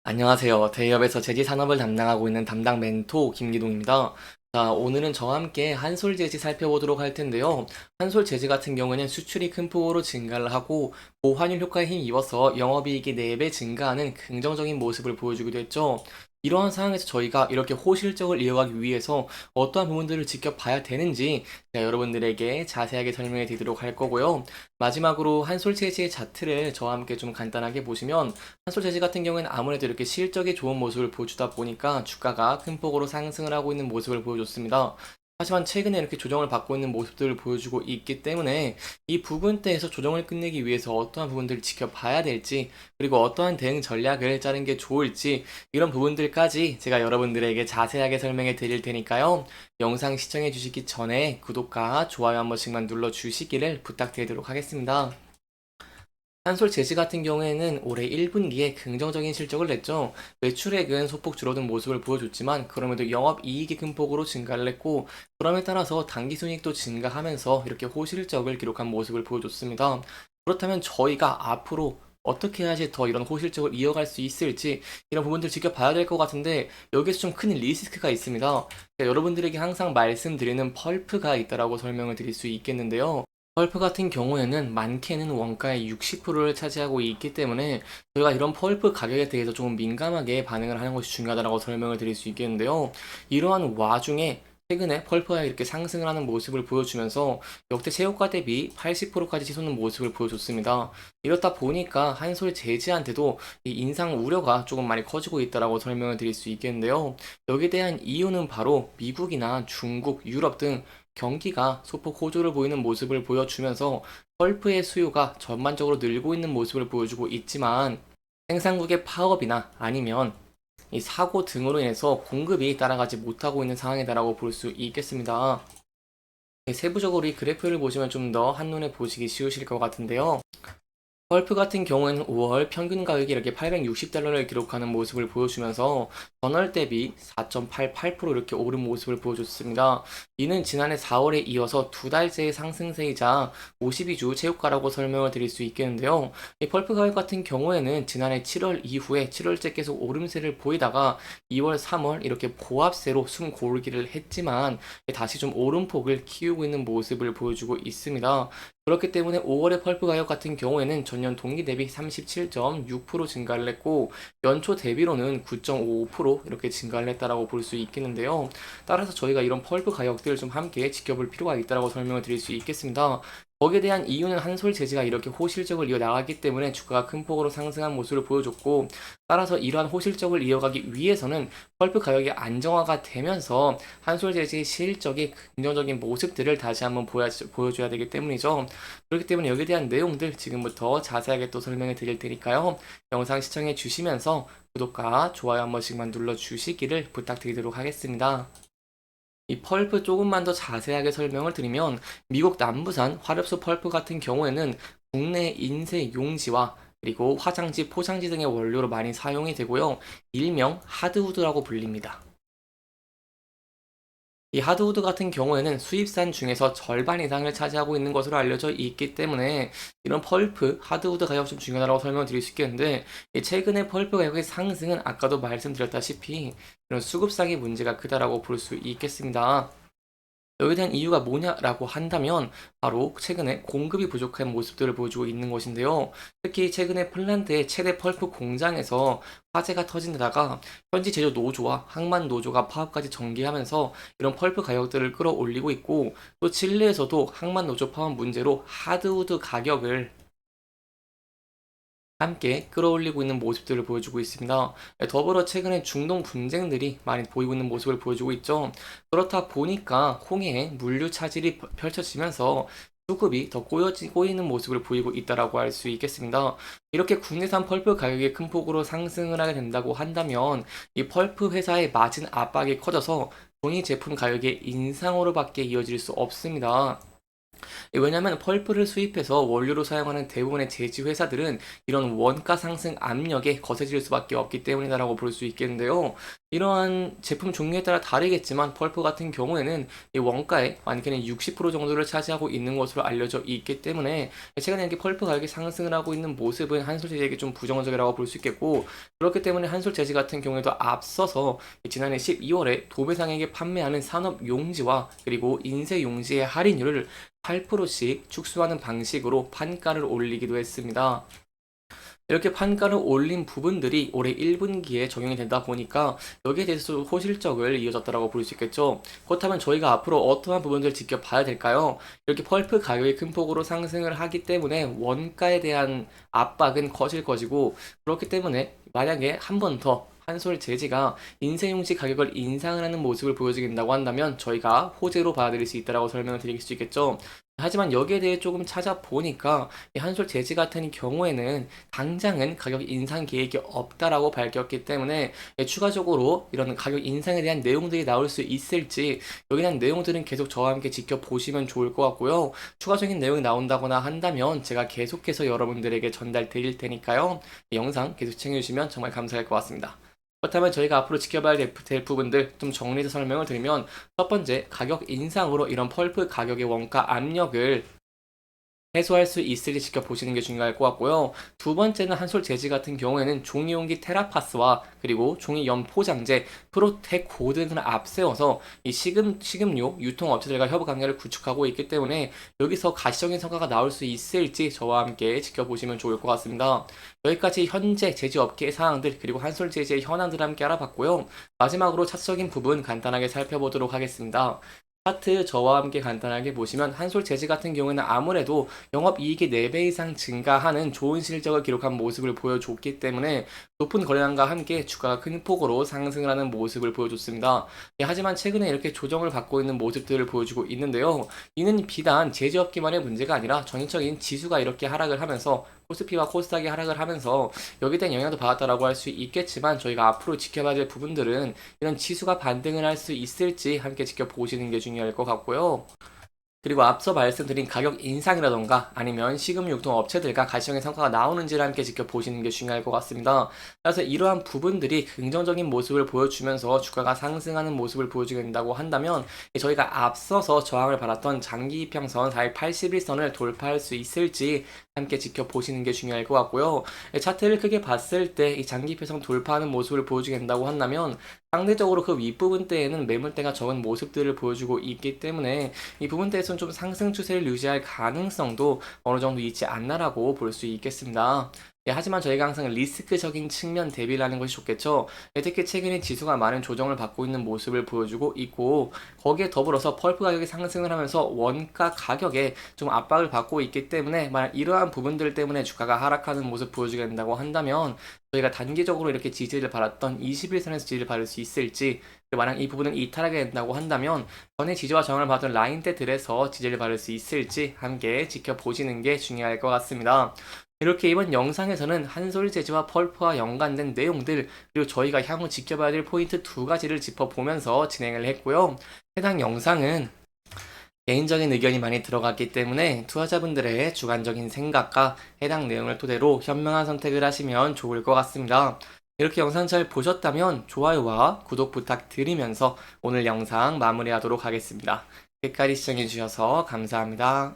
안녕하세요. 대기업에서 제지 산업을 담당하고 있는 담당 멘토 김기동입니다. 자, 오늘은 저와 함께 한솔 제지 살펴보도록 할 텐데요. 한솔 제지 같은 경우에는 수출이 큰 폭으로 증가를 하고 고환율 효과에 힘입어서 영업이익이 4배 증가하는 긍정적인 모습을 보여주기도 했죠. 이러한 상황에서 저희가 이렇게 호실적을 이어가기 위해서 어떠한 부분들을 지켜봐야 되는지 제가 여러분들에게 자세하게 설명해 드리도록 할 거고요. 마지막으로 한솔 제지의 차트를 저와 함께 좀 간단하게 보시면 한솔 제지 같은 경우에는 아무래도 이렇게 실적이 좋은 모습을 보여주다 보니까 주가가 큰 폭으로 상승을 하고 있는 모습을 보여줬습니다. 하지만 최근에 이렇게 조정을 받고 있는 모습들을 보여주고 있기 때문에 이 부분대에서 조정을 끝내기 위해서 어떠한 부분들을 지켜봐야 될지, 그리고 어떠한 대응 전략을 짜는 게 좋을지, 이런 부분들까지 제가 여러분들에게 자세하게 설명해 드릴 테니까요. 영상 시청해 주시기 전에 구독과 좋아요 한 번씩만 눌러 주시기를 부탁드리도록 하겠습니다. 한솔 제지 같은 경우에는 올해 1분기에 긍정적인 실적을 냈죠. 매출액은 소폭 줄어든 모습을 보여줬지만 그럼에도 영업이익이 큰 폭으로 증가를 했고, 그럼에 따라서 당기순이익도 증가하면서 이렇게 호실적을 기록한 모습을 보여줬습니다. 그렇다면 저희가 앞으로 어떻게 해야지 더 이런 호실적을 이어갈 수 있을지, 이런 부분들 지켜봐야 될 것 같은데, 여기서 좀 큰 리스크가 있습니다. 제가 여러분들에게 항상 말씀드리는 펄프가 있다라고 설명을 드릴 수 있겠는데요. 펄프 같은 경우에는 많게는 원가의 60%를 차지하고 있기 때문에 저희가 이런 펄프 가격에 대해서 조금 민감하게 반응을 하는 것이 중요하다고 설명을 드릴 수 있겠는데요. 이러한 와중에 최근에 펄프가 이렇게 상승을 하는 모습을 보여주면서 역대 최고가 대비 80%까지 치솟는 모습을 보여줬습니다. 이렇다 보니까 한솔 제지한테도 이 인상 우려가 조금 많이 커지고 있다고 설명을 드릴 수 있겠는데요. 여기에 대한 이유는 바로 미국이나 중국, 유럽 등 경기가 소폭 호조를 보이는 모습을 보여주면서 펄프의 수요가 전반적으로 늘고 있는 모습을 보여주고 있지만, 생산국의 파업이나 아니면 이 사고 등으로 인해서 공급이 따라가지 못하고 있는 상황이다라고 볼 수 있겠습니다. 세부적으로 이 그래프를 보시면 좀 더 한눈에 보시기 쉬우실 것 같은데요. 펄프 같은 경우에는 5월 평균 가격이 이렇게 860달러를 기록하는 모습을 보여주면서 전월 대비 4.88% 이렇게 오른 모습을 보여줬습니다. 이는 지난해 4월에 이어서 두 달째의 상승세이자 52주 최고가라고 설명을 드릴 수 있겠는데요. 이 펄프 가격 같은 경우에는 지난해 7월 이후에 7월째 계속 오름세를 보이다가 2월, 3월 이렇게 보합세로 숨 고르기를 했지만 다시 좀 오름폭을 키우고 있는 모습을 보여주고 있습니다. 그렇기 때문에 5월의 펄프 가격 같은 경우에는 전년 동기 대비 37.6% 증가를 했고, 연초 대비로는 9.55% 이렇게 증가를 했다라고 볼 수 있겠는데요. 따라서 저희가 이런 펄프 가격들을 좀 함께 지켜볼 필요가 있다라고 설명을 드릴 수 있겠습니다. 거기에 대한 이유는 한솔 제지가 이렇게 호실적을 이어나가기 때문에 주가가 큰 폭으로 상승한 모습을 보여줬고, 따라서 이러한 호실적을 이어가기 위해서는 펄프 가격이 안정화가 되면서 한솔 제지의 실적이 긍정적인 모습들을 다시 한번 보여줘야 되기 때문이죠. 그렇기 때문에 여기에 대한 내용들 지금부터 자세하게 또 설명해 드릴 테니까요. 영상 시청해 주시면서 구독과 좋아요 한 번씩만 눌러 주시기를 부탁드리도록 하겠습니다. 이 펄프 조금만 더 자세하게 설명을 드리면, 미국 남부산 화렵수 펄프 같은 경우에는 국내 인쇄 용지와 그리고 화장지, 포장지 등의 원료로 많이 사용이 되고요. 일명 하드우드라고 불립니다. 이 하드우드 같은 경우에는 수입산 중에서 절반 이상을 차지하고 있는 것으로 알려져 있기 때문에 이런 펄프, 하드우드 가격 좀 중요하다고 설명을 드릴 수 있겠는데, 이 최근에 펄프 가격의 상승은 아까도 말씀드렸다시피 이런 수급상의 문제가 크다라고 볼 수 있겠습니다. 여기에 대한 이유가 뭐냐라고 한다면 바로 최근에 공급이 부족한 모습들을 보여주고 있는 것인데요. 특히 최근에 폴란드의 최대 펄프 공장에서 화재가 터진 데다가 현지 제조 노조와 항만 노조가 파업까지 전개하면서 이런 펄프 가격들을 끌어올리고 있고, 또 칠레에서도 항만 노조 파업 문제로 하드우드 가격을 함께 끌어올리고 있는 모습들을 보여주고 있습니다. 더불어 최근에 중동 분쟁들이 많이 보이고 있는 모습을 보여주고 있죠. 그렇다 보니까 홍해에 물류 차질이 펼쳐지면서 수급이 더 꼬이는 모습을 보이고 있다라고 할 수 있겠습니다. 이렇게 국내산 펄프 가격이 큰 폭으로 상승을 하게 된다고 한다면 이 펄프 회사의 마진 압박이 커져서 종이 제품 가격의 인상으로밖에 이어질 수 없습니다. 왜냐하면 펄프를 수입해서 원료로 사용하는 대부분의 제지 회사들은 이런 원가 상승 압력에 거세질 수밖에 없기 때문이다라고 볼 수 있겠는데요. 이러한 제품 종류에 따라 다르겠지만 펄프 같은 경우에는 이 원가의 많게는 60% 정도를 차지하고 있는 것으로 알려져 있기 때문에 최근에 이렇게 펄프 가격이 상승을 하고 있는 모습은 한솔 재지에게 좀 부정적이라고 볼 수 있겠고, 그렇기 때문에 한솔 재지 같은 경우에도 앞서서 지난해 12월에 도배상에게 판매하는 산업용지와 그리고 인쇄용지의 할인율을 8%씩 축소하는 방식으로 판가를 올리기도 했습니다. 이렇게 판가를 올린 부분들이 올해 1분기에 적용이 되다 보니까 여기에 대해서 호실적을 이어졌다고 볼 수 있겠죠. 그렇다면 저희가 앞으로 어떠한 부분들을 지켜봐야 될까요? 이렇게 펄프 가격이 큰 폭으로 상승을 하기 때문에 원가에 대한 압박은 커질 것이고, 그렇기 때문에 만약에 한 번 더 한솔 재지가 인쇄용지 가격을 인상을 하는 모습을 보여주게 된다고 한다면 저희가 호재로 받아들일 수 있다고 설명을 드릴 수 있겠죠. 하지만 여기에 대해 조금 찾아보니까 이 한솔 재지 같은 경우에는 당장은 가격 인상 계획이 없다라고 밝혔기 때문에 추가적으로 이런 가격 인상에 대한 내용들이 나올 수 있을지, 여기에 대한 내용들은 계속 저와 함께 지켜보시면 좋을 것 같고요. 추가적인 내용이 나온다거나 한다면 제가 계속해서 여러분들에게 전달 드릴 테니까요. 이 영상 계속 챙겨주시면 정말 감사할 것 같습니다. 그렇다면 저희가 앞으로 지켜봐야 될 부분들 좀 정리해서 설명을 드리면, 첫 번째, 가격 인상으로 이런 펄프 가격의 원가 압력을 해소할 수 있을지 지켜보시는 게 중요할 것 같고요. 두 번째는 한솔 재지 같은 경우에는 종이용기 테라파스와 그리고 종이 연포장재 프로텍 고든을 앞세워서 이 식음료 유통업체들과 협업 관계를 구축하고 있기 때문에 여기서 가시적인 성과가 나올 수 있을지 저와 함께 지켜보시면 좋을 것 같습니다. 여기까지 현재 제지업계의 상황들 그리고 한솔 재지의 현황들을 함께 알아봤고요. 마지막으로 차트적인 부분 간단하게 살펴보도록 하겠습니다. 차트 저와 함께 간단하게 보시면 한솔 재지 같은 경우에는 아무래도 영업이익이 4배 이상 증가하는 좋은 실적을 기록한 모습을 보여줬기 때문에 높은 거래량과 함께 주가가 큰 폭으로 상승을 하는 모습을 보여줬습니다. 하지만 최근에 이렇게 조정을 받고 있는 모습들을 보여주고 있는데요. 이는 비단 제조업계만의 문제가 아니라 전체적인 지수가 이렇게 하락을 하면서 코스피와 코스닥이 하락을 하면서 여기에 대한 영향도 받았다라고 할 수 있겠지만, 저희가 앞으로 지켜봐야 될 부분들은 이런 지수가 반등을 할 수 있을지 함께 지켜보시는 게 중요할 것 같고요. 그리고 앞서 말씀드린 가격 인상이라던가 아니면 식음 유통 업체들과 가시적인 성과가 나오는지를 함께 지켜보시는 게 중요할 것 같습니다. 그래서 이러한 부분들이 긍정적인 모습을 보여주면서 주가가 상승하는 모습을 보여주게 된다고 한다면 저희가 앞서서 저항을 받았던 장기 이평선 481선을 돌파할 수 있을지 함께 지켜보시는 게 중요할 것 같고요. 차트를 크게 봤을 때 이 장기 이평선 돌파하는 모습을 보여주게 된다고 한다면 상대적으로 그 윗부분대에는 매물대가 적은 모습들을 보여주고 있기 때문에 이 부분대에서는 좀 상승 추세를 유지할 가능성도 어느 정도 있지 않나라고 볼 수 있겠습니다. 하지만 저희가 항상 리스크적인 측면 대비를 하는 것이 좋겠죠. 특히 최근에 지수가 많은 조정을 받고 있는 모습을 보여주고 있고, 거기에 더불어서 펄프 가격이 상승을 하면서 원가 가격에 좀 압박을 받고 있기 때문에 만약 이러한 부분들 때문에 주가가 하락하는 모습 보여주게 된다고 한다면 저희가 단기적으로 이렇게 지지를 받았던 21선에서 지지를 받을 수 있을지, 만약 이 부분을 이탈하게 된다고 한다면 전에 지지와 저항을 받은 라인대들에서 지지를 받을 수 있을지 함께 지켜보시는 게 중요할 것 같습니다. 이렇게 이번 영상에서는 한솔 재지와 펄프와 연관된 내용들, 그리고 저희가 향후 지켜봐야 될 포인트 2가지를 짚어보면서 진행을 했고요. 해당 영상은 개인적인 의견이 많이 들어갔기 때문에 투자자분들의 주관적인 생각과 해당 내용을 토대로 현명한 선택을 하시면 좋을 것 같습니다. 이렇게 영상 잘 보셨다면 좋아요와 구독 부탁드리면서 오늘 영상 마무리하도록 하겠습니다. 끝까지 시청해주셔서 감사합니다.